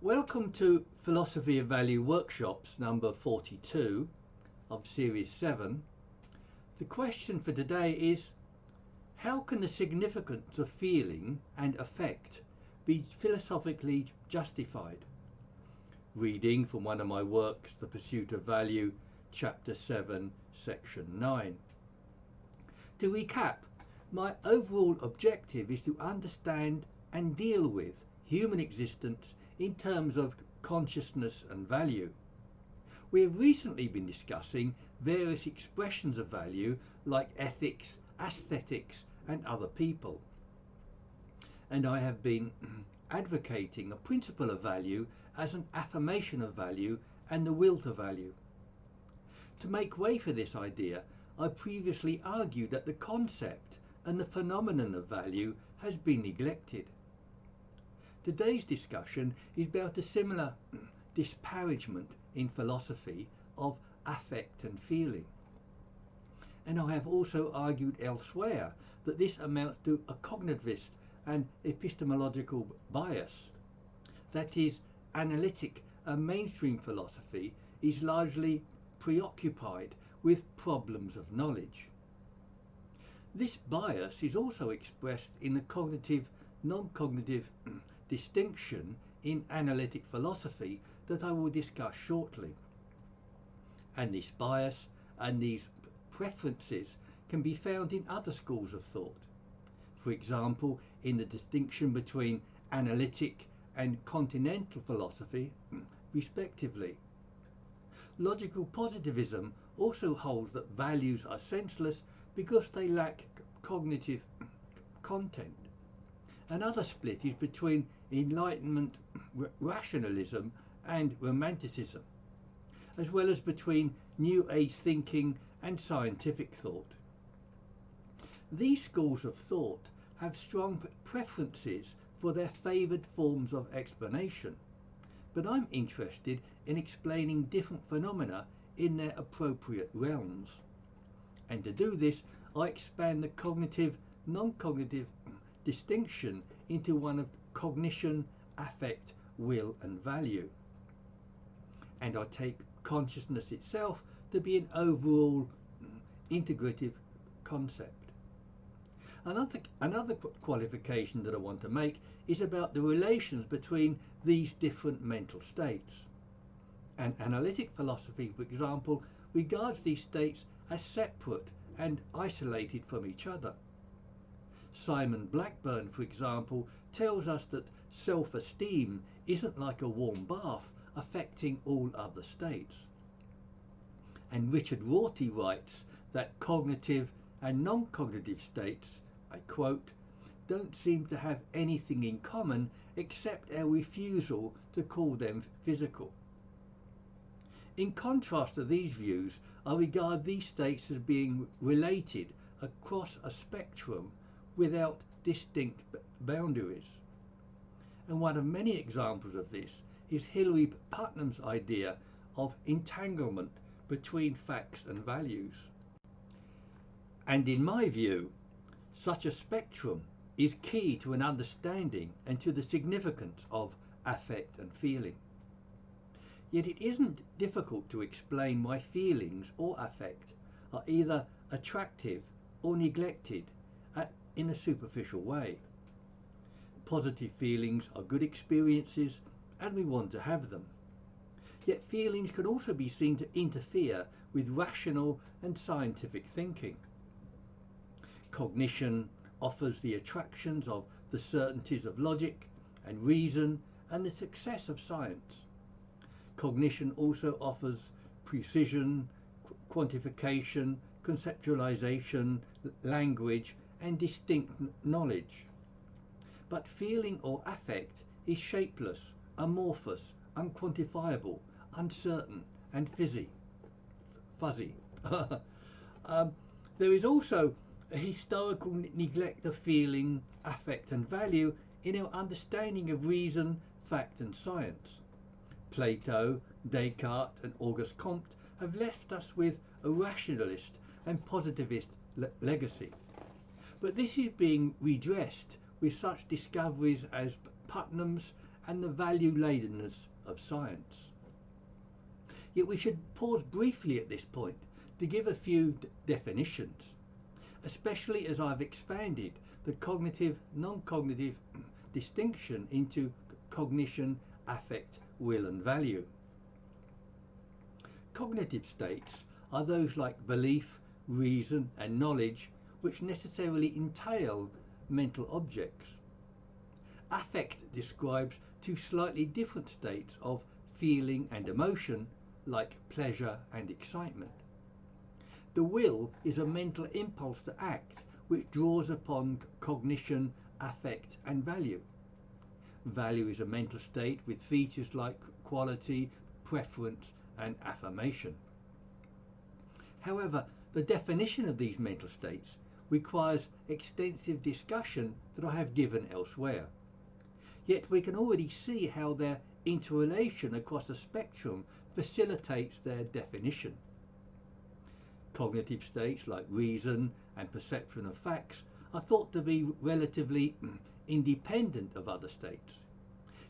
Welcome to Philosophy of Value Workshops number 42 of Series 7. The question for today is, how can the significance of feeling and affect be philosophically justified? Reading from one of my works, The Pursuit of Value, Chapter 7, Section 9. To recap, my overall objective is to understand and deal with human existence in terms of consciousness and value. We have recently been discussing various expressions of value like ethics, aesthetics and other people. And I have been advocating a principle of value as an affirmation of value and the will to value. To make way for this idea, I previously argued that the concept and the phenomenon of value has been neglected. Today's discussion is about a similar disparagement in philosophy of affect and feeling. And I have also argued elsewhere that this amounts to a cognitivist and epistemological bias. That is, analytic and mainstream philosophy is largely preoccupied with problems of knowledge. This bias is also expressed in the cognitive, non-cognitive distinction in analytic philosophy that I will discuss shortly. And this bias and these preferences can be found in other schools of thought. For example, in the distinction between analytic and continental philosophy, respectively. Logical positivism also holds that values are senseless because they lack cognitive content. Another split is between Enlightenment rationalism and Romanticism, as well as between New Age thinking and scientific thought. These schools of thought have strong preferences for their favoured forms of explanation, but I'm interested in explaining different phenomena in their appropriate realms. And to do this, I expand the cognitive, non-cognitive distinction into one of cognition, affect, will and value. And I take consciousness itself to be an overall integrative concept. Another qualification that I want to make is about the relations between these different mental states. And analytic philosophy, for example, regards these states as separate and isolated from each other. Simon Blackburn, for example, tells us that self-esteem isn't like a warm bath affecting all other states. And Richard Rorty writes that cognitive and non-cognitive states, I quote, don't seem to have anything in common except our refusal to call them physical. In contrast to these views, I regard these states as being related across a spectrum without distinct boundaries. And one of many examples of this is Hilary Putnam's idea of entanglement between facts and values. And in my view, such a spectrum is key to an understanding and to the significance of affect and feeling. Yet it isn't difficult to explain why feelings or affect are either attractive or neglected in a superficial way. Positive feelings are good experiences and we want to have them. Yet feelings can also be seen to interfere with rational and scientific thinking. Cognition offers the attractions of the certainties of logic and reason and the success of science. Cognition also offers precision, quantification, conceptualization, language and distinct knowledge. But feeling or affect is shapeless, amorphous, unquantifiable, uncertain and fuzzy. There is also a historical neglect of feeling, affect and value in our understanding of reason, fact and science. Plato, Descartes and Auguste Comte have left us with a rationalist and positivist legacy. But this is being redressed with such discoveries as Putnam's and the value-ladenness of science. Yet we should pause briefly at this point to give a few definitions, especially as I've expanded the cognitive, non-cognitive distinction into cognition, affect, will and value. Cognitive states are those like belief, reason and knowledge, which necessarily entail mental objects. Affect describes two slightly different states of feeling and emotion, like pleasure and excitement. The will is a mental impulse to act, which draws upon cognition, affect and value. Value is a mental state with features like quality, preference and affirmation. However, the definition of these mental states requires extensive discussion that I have given elsewhere. Yet we can already see how their interrelation across a spectrum facilitates their definition. Cognitive states like reason and perception of facts are thought to be relatively independent of other states.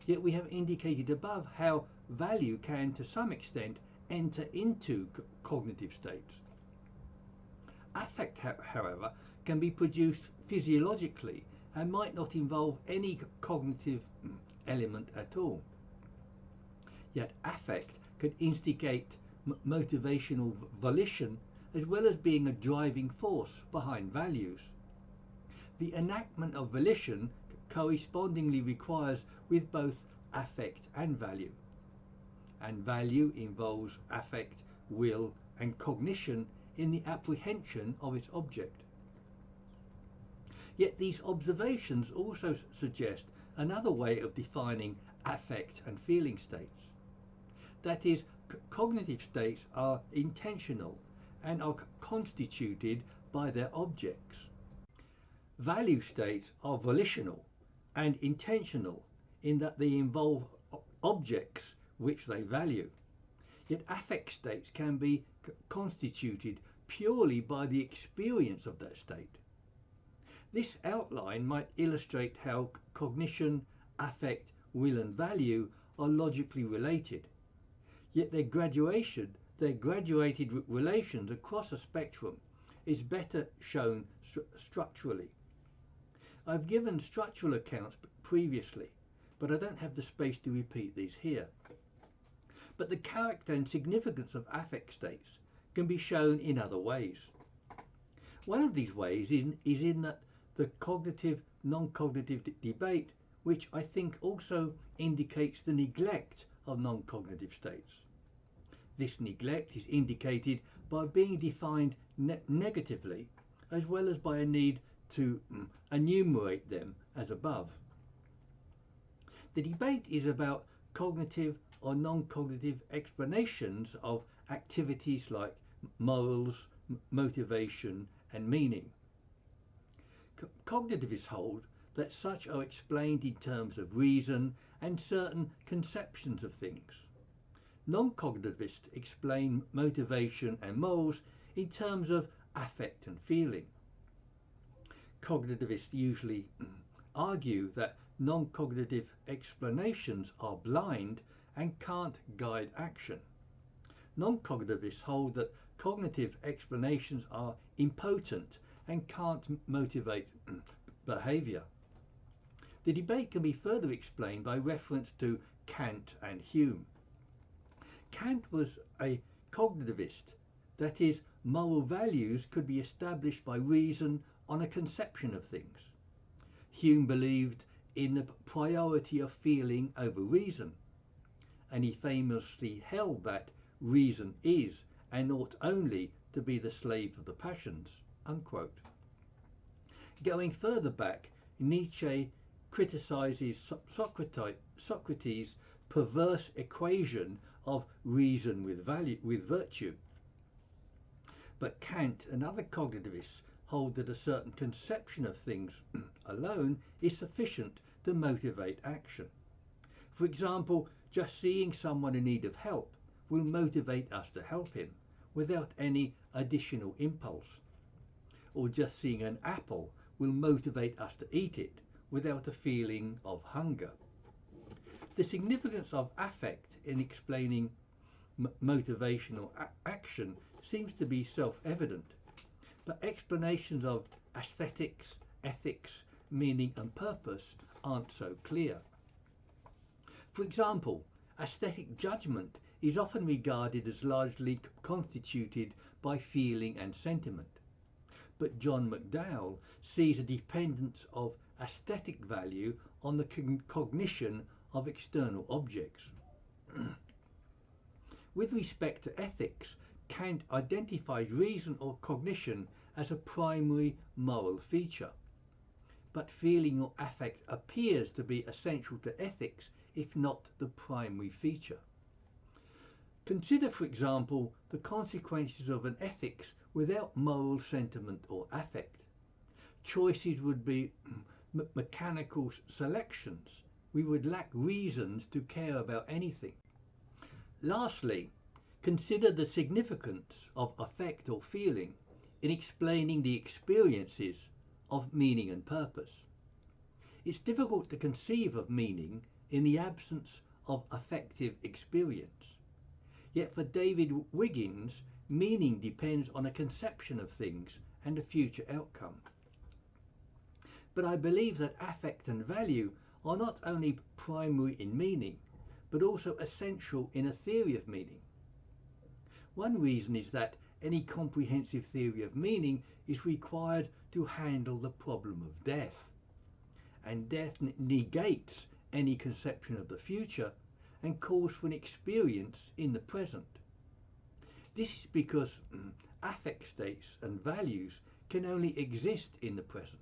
Yet we have indicated above how value can, to some extent, enter into cognitive states. Affect, however, can be produced physiologically and might not involve any cognitive element at all. Yet affect can instigate motivational volition as well as being a driving force behind values. The enactment of volition correspondingly requires with both affect and value involves affect, will and cognition in the apprehension of its object. Yet these observations also suggest another way of defining affect and feeling states. That is, cognitive states are intentional and are constituted by their objects. Value states are volitional and intentional in that they involve objects which they value. Yet affect states can be constituted purely by the experience of that state. This outline might illustrate how cognition, affect, will and value are logically related, yet their graduated relations across a spectrum is better shown structurally. I've given structural accounts previously, but I don't have the space to repeat these here. But the character and significance of affect states can be shown in other ways. One of these ways is in that the cognitive non-cognitive debate, which I think also indicates the neglect of non-cognitive states. This neglect is indicated by being defined negatively, as well as by a need to enumerate them as above. The debate is about cognitive or non-cognitive explanations of activities like morals, motivation and meaning. Cognitivists hold that such are explained in terms of reason and certain conceptions of things. Non-cognitivists explain motivation and morals in terms of affect and feeling. Cognitivists usually argue that non-cognitive explanations are blind and can't guide action. Non-cognitivists hold that cognitive explanations are impotent and can't motivate behavior. The debate can be further explained by reference to Kant and Hume. Kant was a cognitivist, that is, moral values could be established by reason on a conception of things. Hume believed in the priority of feeling over reason, and he famously held that reason is and ought only to be the slave of the passions, unquote. Going further back, Nietzsche criticizes Socrates' perverse equation of reason with virtue. But Kant and other cognitivists hold that a certain conception of things alone is sufficient to motivate action. For example, just seeing someone in need of help will motivate us to help him without any additional impulse. Or just seeing an apple will motivate us to eat it without a feeling of hunger. The significance of affect in explaining motivational action seems to be self-evident, but explanations of aesthetics, ethics, meaning and purpose aren't so clear. For example, aesthetic judgment is often regarded as largely constituted by feeling and sentiment, but John McDowell sees a dependence of aesthetic value on the cognition of external objects. With respect to ethics, Kant identifies reason or cognition as a primary moral feature, but feeling or affect appears to be essential to ethics, if not the primary feature. Consider, for example, the consequences of an ethics without moral sentiment or affect. Choices would be mechanical selections. We would lack reasons to care about anything. Lastly, consider the significance of affect or feeling in explaining the experiences of meaning and purpose. It's difficult to conceive of meaning in the absence of affective experience. Yet for David Wiggins, meaning depends on a conception of things and a future outcome. But I believe that affect and value are not only primary in meaning, but also essential in a theory of meaning. One reason is that any comprehensive theory of meaning is required to handle the problem of death, and death negates any conception of the future and calls for an experience in the present. This is because affect states and values can only exist in the present.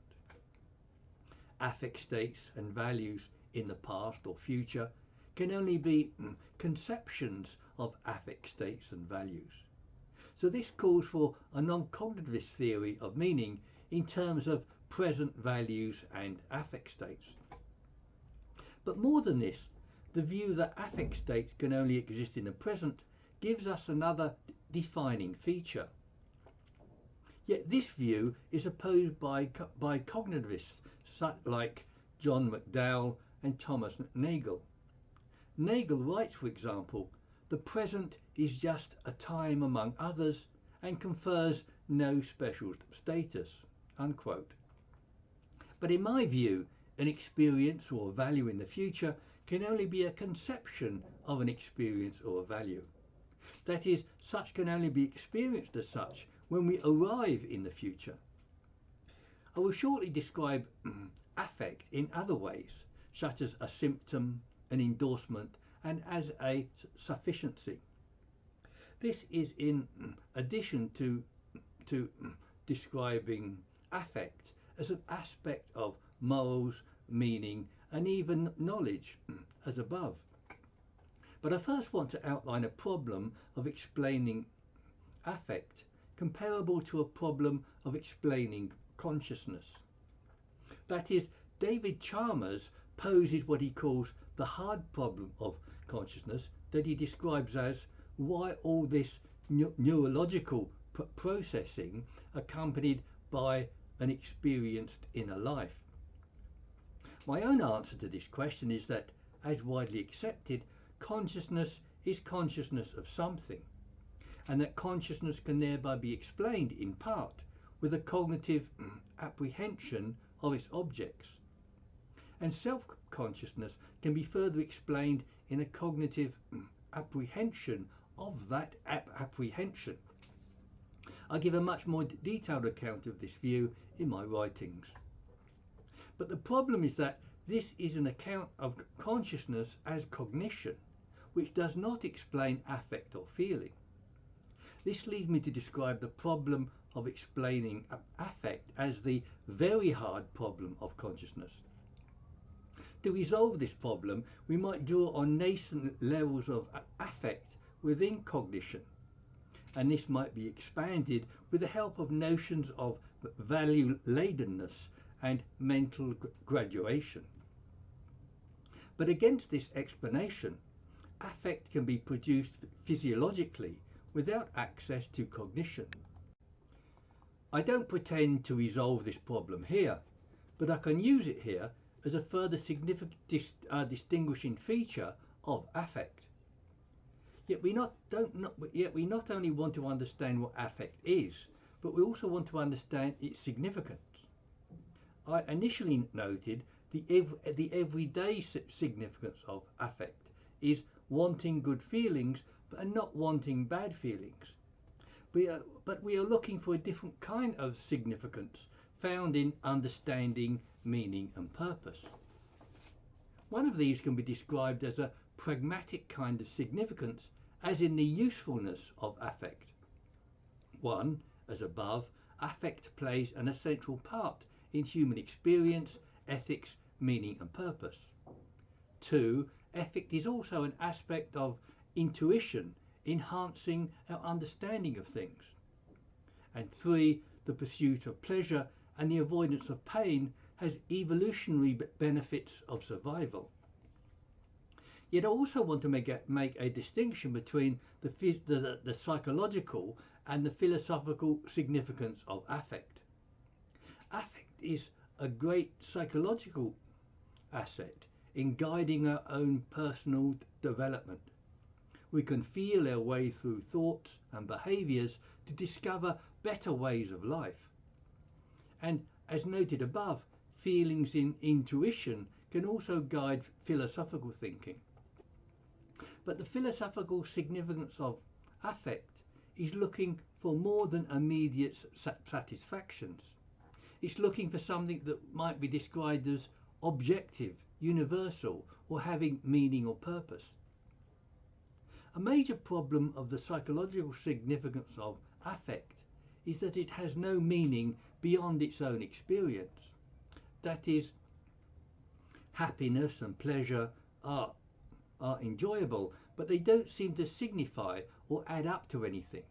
Affect states and values in the past or future can only be conceptions of affect states and values. So this calls for a non-cognitivist theory of meaning in terms of present values and affect states. But more than this, the view that affect states can only exist in the present gives us another defining feature. Yet this view is opposed by cognitivists like John McDowell and Thomas Nagel. Nagel writes, for example, the present is just a time among others and confers no special status, unquote. But in my view, an experience or a value in the future can only be a conception of an experience or a value. That is, such can only be experienced as such when we arrive in the future. I will shortly describe affect in other ways, such as a symptom, an endorsement, and as a sufficiency. This is in addition to describing affect as an aspect of morals, meaning, and even knowledge, as above. But I first want to outline a problem of explaining affect comparable to a problem of explaining consciousness. That is, David Chalmers poses what he calls the hard problem of consciousness that he describes as why all this neurological processing accompanied by an experienced inner life. My own answer to this question is that, as widely accepted, consciousness is consciousness of something, and that consciousness can thereby be explained in part with a cognitive apprehension of its objects. And self-consciousness can be further explained in a cognitive apprehension of that apprehension. I give a much more detailed account of this view in my writings. But the problem is that this is an account of consciousness as cognition, which does not explain affect or feeling. This leads me to describe the problem of explaining affect as the very hard problem of consciousness. To resolve this problem, we might draw on nascent levels of affect within cognition, and this might be expanded with the help of notions of value-ladenness and mental graduation. But against this explanation, affect can be produced physiologically without access to cognition. I don't pretend to resolve this problem here, but I can use it here as a further significant distinguishing feature of affect. Yet we not only want to understand what affect is, but we also want to understand its significance. I initially noted the everyday significance of affect is wanting good feelings and not wanting bad feelings. But we are looking for a different kind of significance found in understanding, meaning and purpose. One of these can be described as a pragmatic kind of significance, as in the usefulness of affect. 1. As above, affect plays an essential part in human experience, ethics, meaning and purpose. 2. Affect is also an aspect of intuition, enhancing our understanding of things. And 3. The pursuit of pleasure and the avoidance of pain has evolutionary benefits of survival. Yet I also want to make a distinction between the psychological and the philosophical significance of affect. Affect is a great psychological asset in guiding our own personal development. We can feel our way through thoughts and behaviours to discover better ways of life. And as noted above, feelings in intuition can also guide philosophical thinking. But the philosophical significance of affect is looking for more than immediate satisfactions. It's looking for something that might be described as objective, universal, or having meaning or purpose. A major problem of the psychological significance of affect is that it has no meaning beyond its own experience. That is, happiness and pleasure are enjoyable, but they don't seem to signify or add up to anything.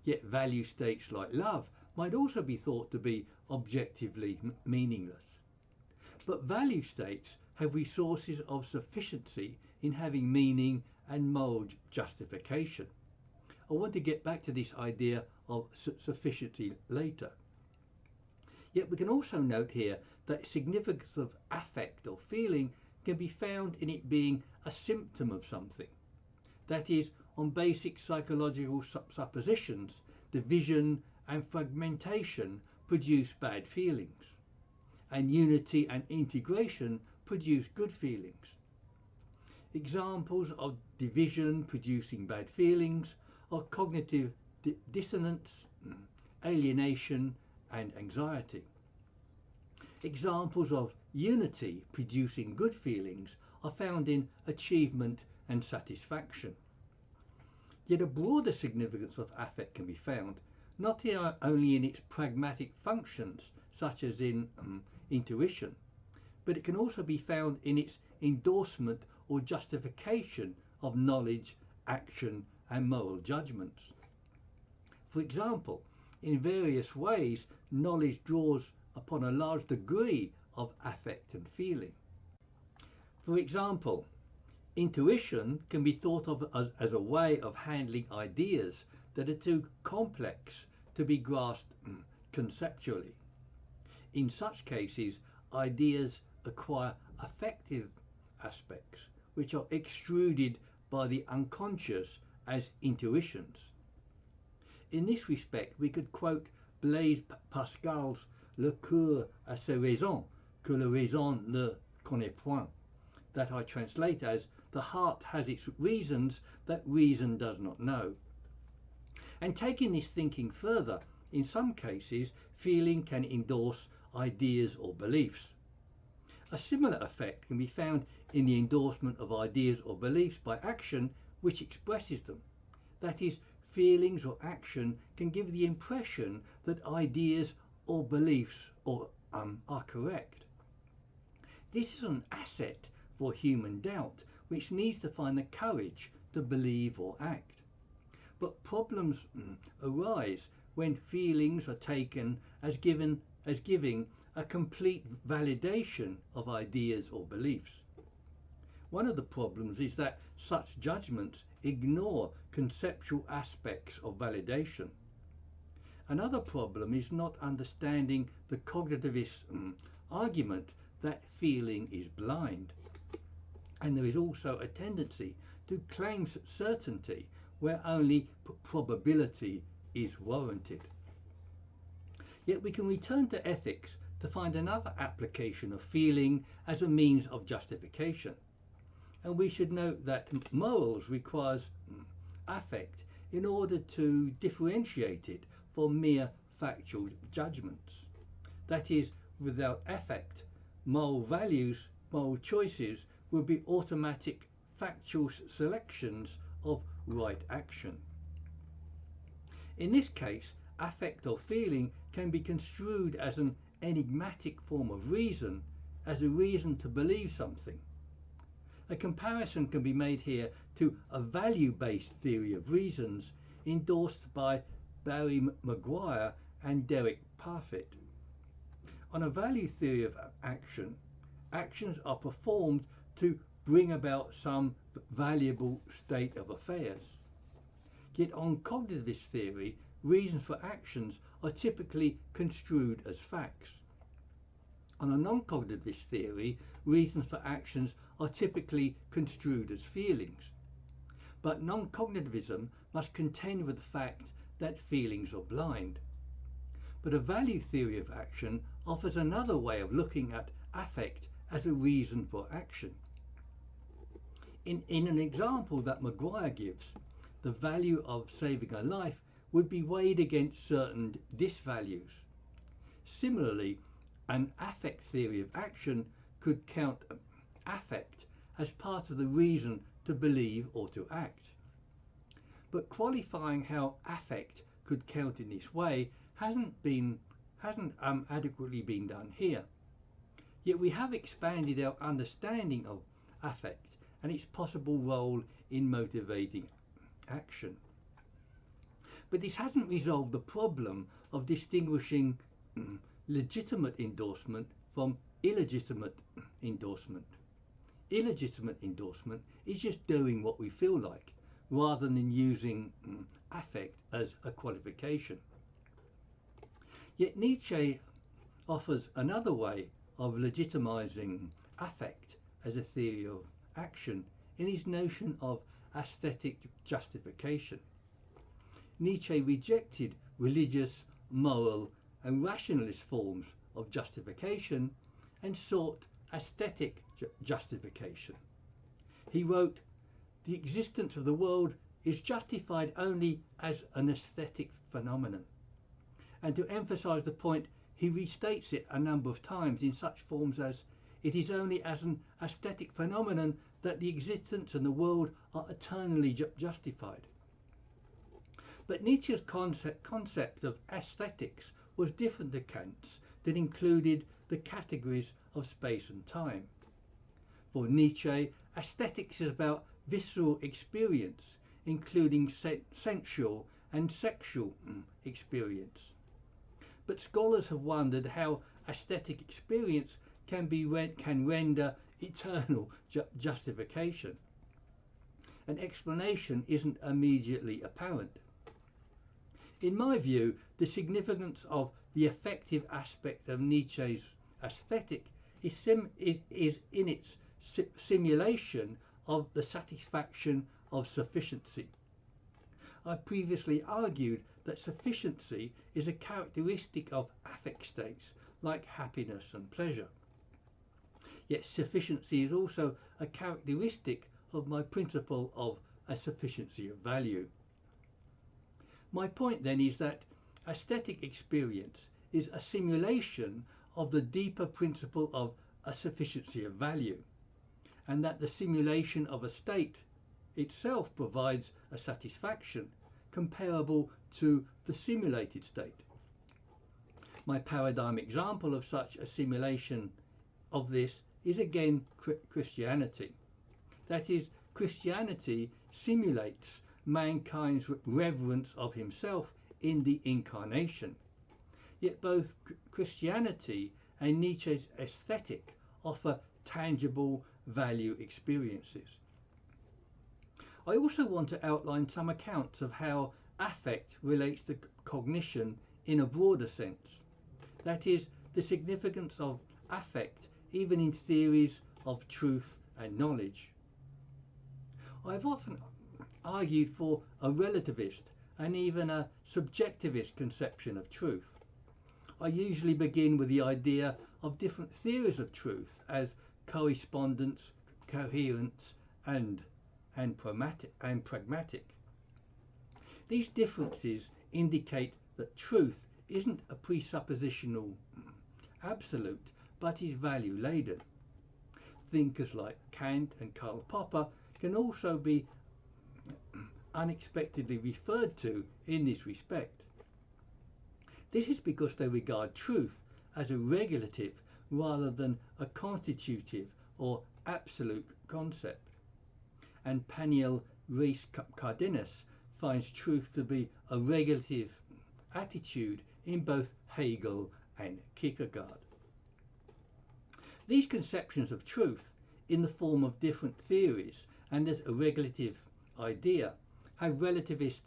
Yet value states like love might also be thought to be objectively meaningless. But value states have resources of sufficiency in having meaning and moral justification. I want to get back to this idea of sufficiency later. Yet we can also note here that significance of affect or feeling can be found in it being a symptom of something. That is, on basic psychological suppositions, division and fragmentation produce bad feelings, and unity and integration produce good feelings. Examples of division producing bad feelings are cognitive dissonance, alienation, and anxiety. Examples of unity producing good feelings are found in achievement and satisfaction. Yet a broader significance of affect can be found not only in its pragmatic functions, such as in intuition, but it can also be found in its endorsement or justification of knowledge, action, and moral judgments. For example, in various ways, knowledge draws upon a large degree of affect and feeling. For example, intuition can be thought of as a way of handling ideas that are too complex to be grasped conceptually. In such cases, ideas acquire affective aspects, which are extruded by the unconscious as intuitions. In this respect, we could quote Blaise Pascal's Le cœur a ses raisons que la raison ne connaît point, that I translate as the heart has its reasons that reason does not know. And taking this thinking further, in some cases, feeling can endorse ideas or beliefs. A similar effect can be found in the endorsement of ideas or beliefs by action which expresses them. That is, feelings or action can give the impression that ideas or beliefs are correct. This is an asset for human doubt, which needs to find the courage to believe or act. But problems arise when feelings are taken as giving a complete validation of ideas or beliefs. One of the problems is that such judgments ignore conceptual aspects of validation. Another problem is not understanding the cognitivist argument that feeling is blind. And there is also a tendency to claim certainty where only probability is warranted. Yet we can return to ethics to find another application of feeling as a means of justification. And we should note that morals requires affect in order to differentiate it from mere factual judgments. That is, without affect, moral values, moral choices would be automatic factual selections of right action. In this case, affect or feeling can be construed as an enigmatic form of reason, as a reason to believe something. A comparison can be made here to a value-based theory of reasons endorsed by Barry Maguire and Derek Parfit. On a value theory of action, actions are performed to bring about some valuable state of affairs. Yet on cognitivist theory, reasons for actions are typically construed as facts. On a non-cognitivist theory, reasons for actions are typically construed as feelings. But non-cognitivism must contend with the fact that feelings are blind. But a value theory of action offers another way of looking at affect as a reason for action. In an example that Maguire gives, the value of saving a life would be weighed against certain disvalues. Similarly, an affect theory of action could count affect as part of the reason to believe or to act. But qualifying how affect could count in this way hasn't adequately been done here. Yet we have expanded our understanding of affect and its possible role in motivating action. But this hasn't resolved the problem of distinguishing legitimate endorsement from illegitimate endorsement. Illegitimate endorsement is just doing what we feel like, rather than using affect as a qualification. Yet Nietzsche offers another way of legitimizing affect as a theory of action in his notion of aesthetic justification. Nietzsche rejected religious, moral and rationalist forms of justification and sought aesthetic justification. He wrote, "The existence of the world is justified only as an aesthetic phenomenon." And to emphasize the point, he restates it a number of times in such forms as, "It is only as an aesthetic phenomenon that the existence and the world are eternally justified." But Nietzsche's concept of aesthetics was different to Kant's, that included the categories of space and time. For Nietzsche, aesthetics is about visceral experience, including sensual and sexual experience. But scholars have wondered how aesthetic experience can render eternal justification. An explanation isn't immediately apparent. In my view, the significance of the affective aspect of Nietzsche's aesthetic is in its simulation of the satisfaction of sufficiency. I previously argued that sufficiency is a characteristic of affect states like happiness and pleasure. Yet sufficiency is also a characteristic of my principle of a sufficiency of value. My point then is that aesthetic experience is a simulation of the deeper principle of a sufficiency of value, and that the simulation of a state itself provides a satisfaction comparable to the simulated state. My paradigm example of such a simulation of this is again Christianity. That is, Christianity simulates mankind's reverence of himself in the incarnation. Yet both Christianity and Nietzsche's aesthetic offer tangible value experiences. I also want to outline some accounts of how affect relates to cognition in a broader sense. That is, the significance of affect even in theories of truth and knowledge. I've often argued for a relativist and even a subjectivist conception of truth. I usually begin with the idea of different theories of truth as correspondence, coherence, and pragmatic. These differences indicate that truth isn't a presuppositional absolute, but is value laden. Thinkers like Kant and Karl Popper can also be unexpectedly referred to in this respect. This is because they regard truth as a regulative rather than a constitutive or absolute concept. And Paniel Reis-Cardenas finds truth to be a regulative attitude in both Hegel and Kierkegaard. These conceptions of truth in the form of different theories and as a regulative idea have relativist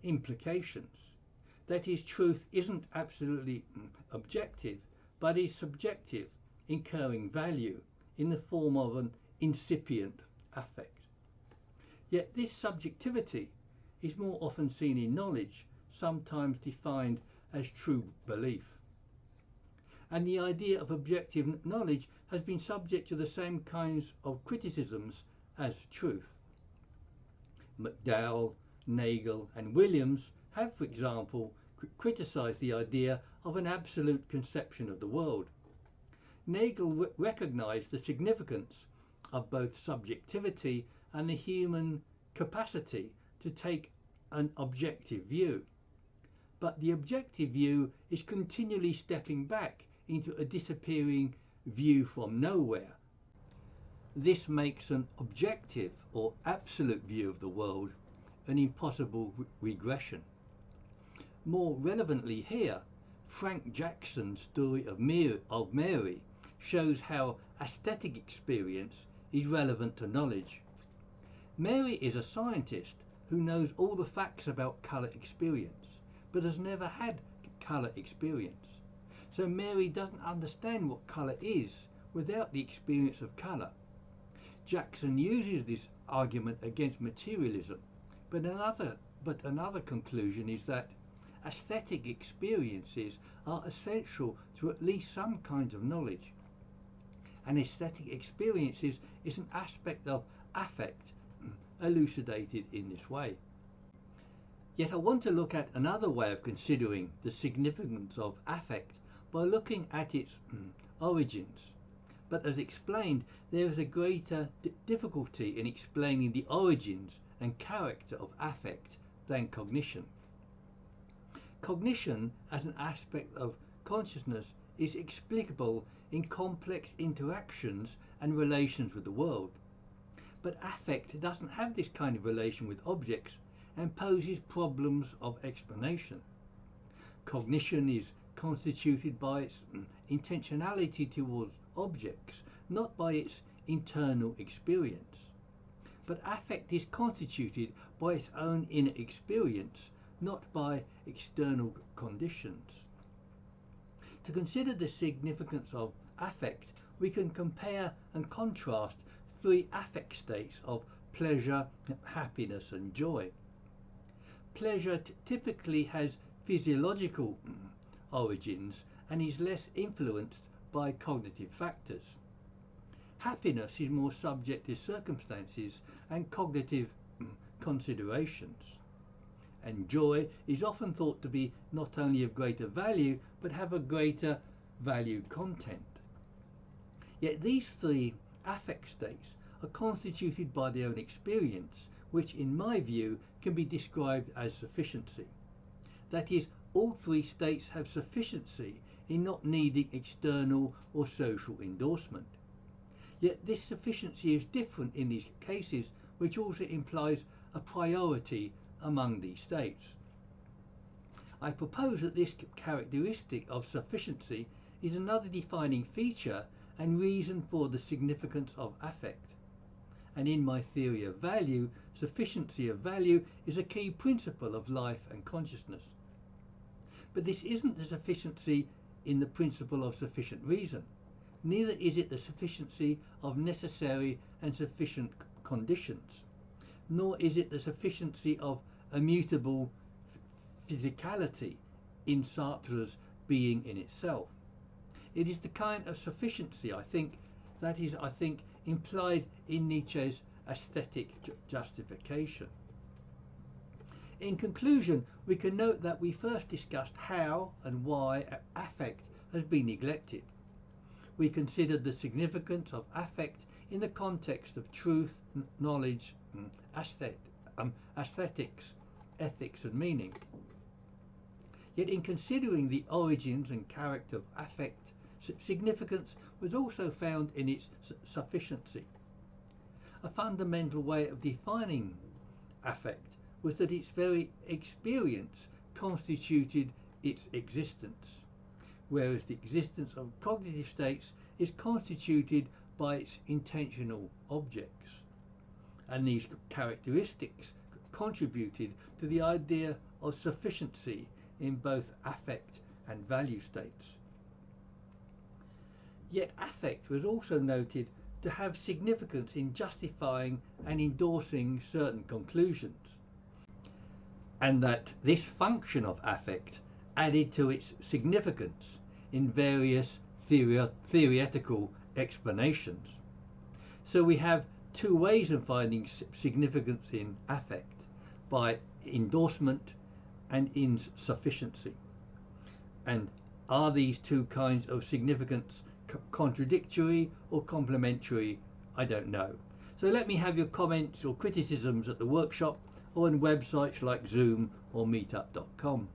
implications. That is, truth isn't absolutely objective, but is subjective, incurring value in the form of an incipient affect. Yet this subjectivity is more often seen in knowledge, sometimes defined as true belief. And the idea of objective knowledge has been subject to the same kinds of criticisms as truth. McDowell, Nagel and Williams have, for example, criticised the idea of an absolute conception of the world. Nagel recognised the significance of both subjectivity and the human capacity to take an objective view. But the objective view is continually stepping back into a disappearing view from nowhere. This makes an objective or absolute view of the world an impossible regression. More relevantly here, Frank Jackson's story of Mary shows how aesthetic experience is relevant to knowledge. Mary is a scientist who knows all the facts about colour experience, but has never had colour experience. So Mary doesn't understand what colour is without the experience of colour. Jackson uses this argument against materialism, but another conclusion is that aesthetic experiences are essential to at least some kinds of knowledge. And aesthetic experiences is an aspect of affect elucidated in this way. Yet I want to look at another way of considering the significance of affect by looking at its origins. But as explained, there is a greater difficulty in explaining the origins and character of affect than cognition. Cognition as an aspect of consciousness is explicable in complex interactions and relations with the world. But affect doesn't have this kind of relation with objects and poses problems of explanation. Cognition is constituted by its intentionality towards objects, not by its internal experience. But affect is constituted by its own inner experience, not by external conditions. To consider the significance of affect, we can compare and contrast three affect states of pleasure, happiness and joy. Pleasure typically has physiological origins and is less influenced by cognitive factors. Happiness is more subject to circumstances and cognitive considerations. And joy is often thought to be not only of greater value, but have a greater value content. Yet these three affect states are constituted by their own experience, which in my view can be described as sufficiency. That is, all three states have sufficiency in not needing external or social endorsement. Yet this sufficiency is different in these cases, which also implies a priority among these states. I propose that this characteristic of sufficiency is another defining feature and reason for the significance of affect. And in my theory of value, sufficiency of value is a key principle of life and consciousness. But this isn't the sufficiency in the principle of sufficient reason. neither is it the sufficiency of necessary and sufficient conditions, nor is it the sufficiency of immutable physicality in Sartre's being in itself. It is the kind of sufficiency, that is implied in Nietzsche's aesthetic justification. In conclusion, we can note that we first discussed how and why affect has been neglected. We considered the significance of affect in the context of truth, knowledge, aesthetics, ethics and meaning. Yet in considering the origins and character of affect, significance was also found in its sufficiency. A fundamental way of defining affect was that its very experience constituted its existence, whereas the existence of cognitive states is constituted by its intentional objects. And these characteristics contributed to the idea of sufficiency in both affect and value states. Yet affect was also noted to have significance in justifying and endorsing certain conclusions, and that this function of affect added to its significance in various theoretical explanations. So we have two ways of finding significance in affect: by endorsement and insufficiency. And are these two kinds of significance contradictory or complementary? I don't know. So let me have your comments or criticisms at the workshop or on websites like Zoom or meetup.com.